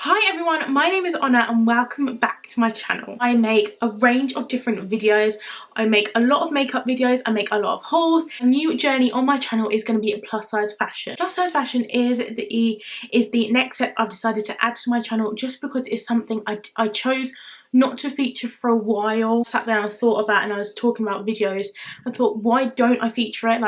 Hi everyone, my name is Honor and welcome back to my channel. I make a range of different videos. I make a lot of makeup videos, I make a lot of hauls. A new journey on my channel is going to be plus size fashion. Plus size fashion is the next step I've decided to add to my channel just because it's something I chose not to feature for a while. Sat there and I thought about it and I was talking about videos. I thought, why don't I feature it?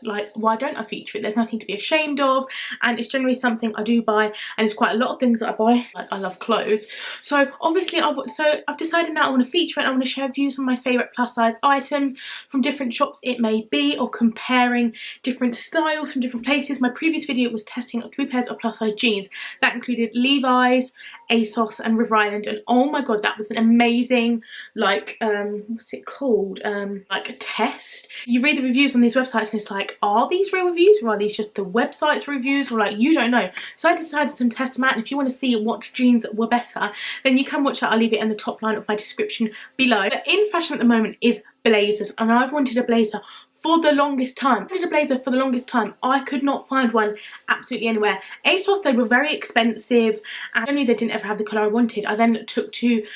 Like why don't I feature it? There's nothing to be ashamed of, and it's generally something I do buy, and it's quite a lot of things that I buy. Like, I love clothes, so obviously I've decided now I want to feature it. I want to share views on my favourite plus size items from different shops it may be, or comparing different styles from different places. My previous video was testing 3 pairs of plus size jeans that included Levi's, ASOS and River Island, and oh my god, that was an amazing, like what's it called, like a test. You read the reviews on these websites and it's like, are these real reviews or are these just the website's reviews, or like, you don't know. So I decided to test them out, and if you want to see what jeans were better, then you can watch that. I'll leave it in the top line of my description below. But in fashion at the moment is blazers, and I've wanted a blazer for the longest time. I wanted a blazer for the longest time. I could not find one absolutely anywhere. ASOS, they were very expensive, and generally they didn't ever have the colour I wanted. I then took to,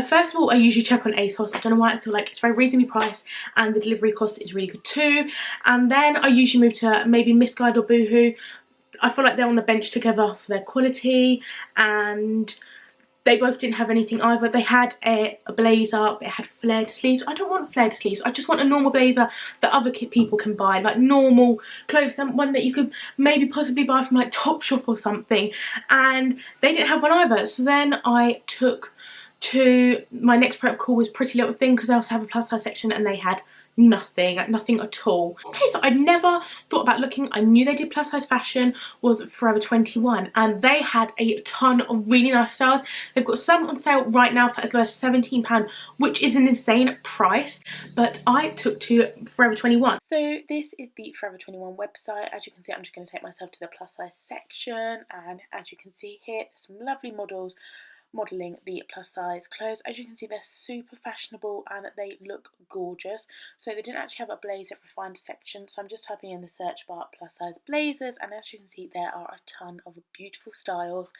first of all, I usually check on ASOS. I don't know why, I feel like it's very reasonably priced and the delivery cost is really good too. And then I usually move to maybe Misguide or Boohoo. I feel like they're on the bench together for their quality, and they both didn't have anything either. They had a blazer, it had flared sleeves. I don't want flared sleeves. I just want a normal blazer that other people can buy, like normal clothes, one that you could maybe possibly buy from like Topshop or something. And they didn't have one either. So then I took to my next prep call was Pretty Little Thing, because they also have a plus size section, and they had nothing at all. Okay, so I'd never thought about looking. I knew they did plus size fashion, was Forever 21, and they had a ton of really nice styles. They've got some on sale right now for as low as £17, which is an insane price, but I took to Forever 21. So this is the Forever 21 website. As you can see, I'm just going to take myself to the plus size section, and as you can see here, there's some lovely models modelling the plus size clothes. As you can see, they're super fashionable and they look gorgeous. So they didn't actually have a blazer refined section, so I'm just typing in the search bar plus size blazers, and as you can see, there are a ton of beautiful styles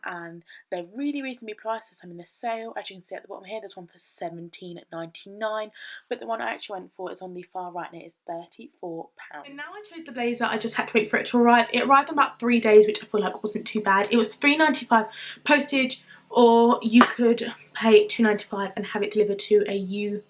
and they're really reasonably priced. There's some in the sale. As you can see at the bottom here, there's one for £17.99, but the one I actually went for is on the far right and it is £34. And now I chose the blazer. I just had to wait for it to arrive. It arrived in about 3 days, which I feel like wasn't too bad. It was £3.95 postage, or you could pay £2.95 and have it delivered to a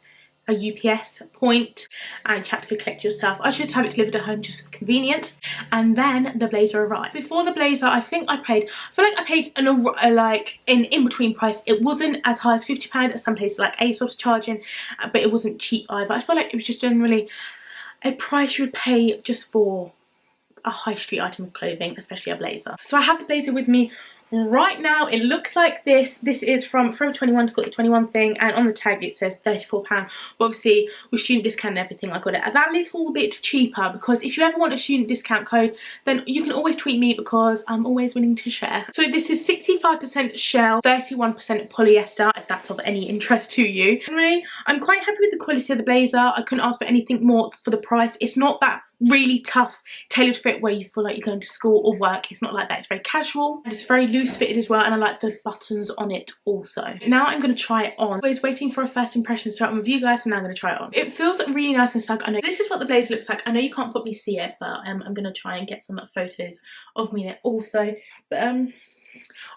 UPS point, and you have to go collect yourself. I should have it delivered at home just for convenience. And then the blazer arrived. So for the blazer, I feel like I paid an in-between price. It wasn't as high as £50 as some places like ASOS charging, but it wasn't cheap either. I feel like it was just generally a price you would pay just for a high street item of clothing, especially a blazer. So I have the blazer with me right now. It looks like this. This is from Forever 21. It's got the 21 thing, and on the tag it says £34. But obviously with student discount and everything, I got it at that little bit cheaper, because if you ever want a student discount code, then you can always tweet me, because I'm always willing to share. So this is 65% shell, 31% polyester, if that's of any interest to you. Anyway, I'm quite happy with the quality of the blazer. I couldn't ask for anything more for the price. It's not that really tough tailored fit where you feel like you're going to school or work. It's not like that. It's very casual and it's very loose fitted as well, and I like the buttons on it also. Now I'm going to try it on. I was waiting for a first impression to start with you guys, and now I'm going to try it on. It feels really nice and snug. I know this is what the blazer looks like. I know you can't probably see it, but I'm going to try and get some photos of me in it also. But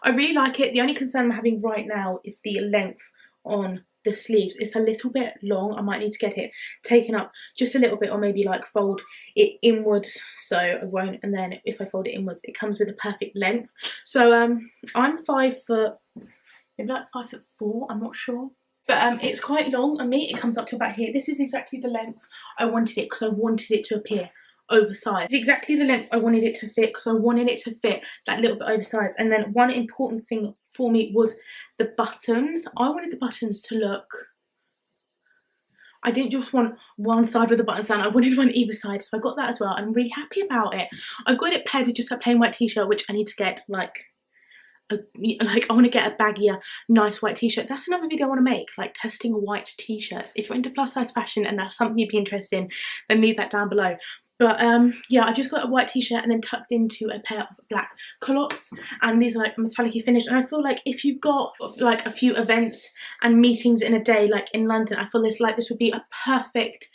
I really like it. The only concern I'm having right now is the length on the sleeves. It's a little bit long. I might need to get it taken up just a little bit, or maybe like fold it inwards so I won't, and then if I fold it inwards it comes with a perfect length. So I'm 5 foot, maybe like 5'4", I'm not sure, but it's quite long on me. It comes up to about here. This is exactly the length I wanted it, because I wanted it to appear oversized. It's exactly the length I wanted it to fit, because I wanted it to fit that little bit oversized. And then one important thing for me was the buttons. I wanted the buttons to look, I didn't just want one side with the buttons down, I wanted one either side, so I got that as well. I'm really happy about it. I've got it paired with just a plain white t-shirt, which I need to get I want to get a baggier, nice white t-shirt. That's another video I want to make, like testing white t-shirts. If you're into plus size fashion and that's something you'd be interested in, then leave that down below. But yeah, I just got a white t-shirt and then tucked into a pair of black culottes, and these are like metallic-y finish. And I feel like if you've got like a few events and meetings in a day, like in London, I feel this would be a perfect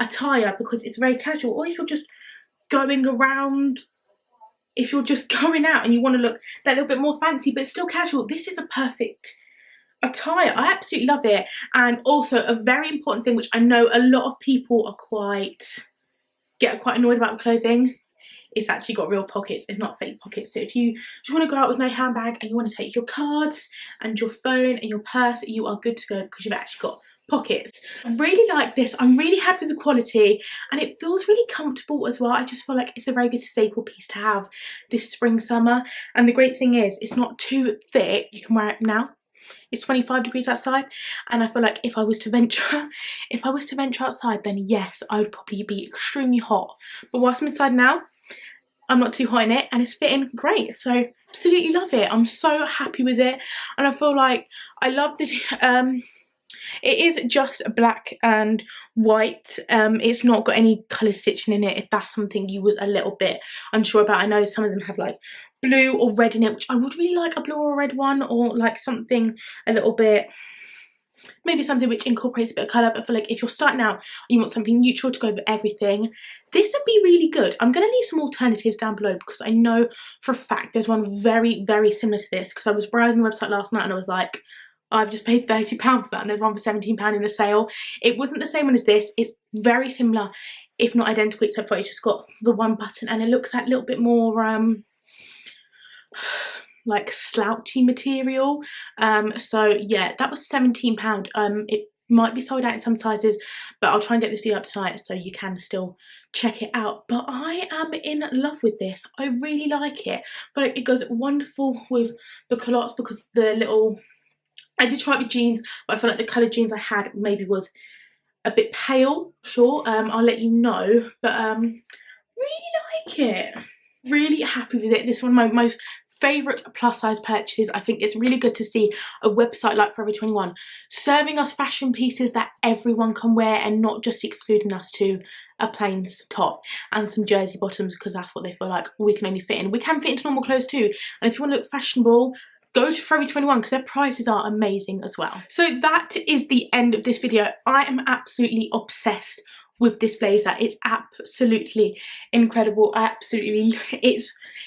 attire because it's very casual. Or if you're just going around, if you're just going out and you want to look that little bit more fancy but still casual, this is a perfect attire. I absolutely love it. And also a very important thing, which I know a lot of people are get quite annoyed about clothing, it's actually got real pockets. It's not fake pockets. So if you just want to go out with no handbag and you want to take your cards and your phone and your purse, you are good to go because you've actually got pockets. I really like this. I'm really happy with the quality and it feels really comfortable as well. I just feel like it's a very good staple piece to have this spring summer. And the great thing is it's not too thick. You can wear it now. It's 25 degrees outside, and I feel like if I was to venture outside, then yes, I would probably be extremely hot. But whilst I'm inside now, I'm not too hot in it and it's fitting great. So absolutely love it. I'm so happy with it, and I feel like I love this. It is just black and white. It's not got any colour stitching in it, if that's something you was a little bit unsure about. I know some of them have like blue or red in it, which I would really like a blue or a red one, or like something a little bit, maybe something which incorporates a bit of colour. But I feel like if you're starting out and you want something neutral to go over everything, this would be really good. I'm going to leave some alternatives down below because I know for a fact there's one very, very similar to this, because I was browsing the website last night and I was like, I've just paid £30 for that, and there's one for £17 in the sale. It wasn't the same one as this. It's very similar, if not identical, except for it's just got the one button and it looks like a little bit more like slouchy material. So yeah, that was £17. It might be sold out in some sizes, but I'll try and get this video up tonight so you can still check it out. But I am in love with this. I really like it. But it goes wonderful with the culottes because the little, I did try it with jeans, but I feel like the coloured jeans I had maybe was a bit pale. Sure, I'll let you know. But really like it. Really happy with it. This is one of my most favourite plus size purchases. I think it's really good to see a website like Forever 21 serving us fashion pieces that everyone can wear and not just excluding us to a plain top and some jersey bottoms because that's what they feel like we can only fit in. We can fit into normal clothes too, and if you want to look fashionable, go to Forever 21 because their prices are amazing as well. So that is the end of this video. I am absolutely obsessed with this blazer. It's absolutely incredible.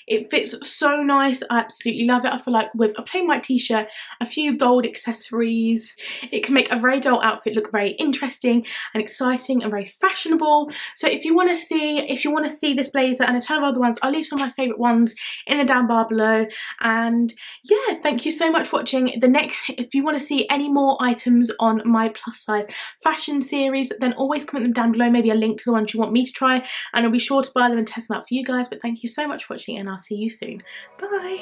It fits so nice. I absolutely love it. I feel like with a plain white t-shirt, a few gold accessories, it can make a very dull outfit look very interesting and exciting and very fashionable. So if you want to see this blazer and a ton of other ones, I'll leave some of my favorite ones in the down bar below. And yeah, thank you so much for watching. If you want to see any more items on my plus size fashion series, then always comment them down below, maybe a link to the ones you want me to try, and I'll be sure to buy them and test them out for you guys. But thank you so much for watching, and I'll see you soon. Bye.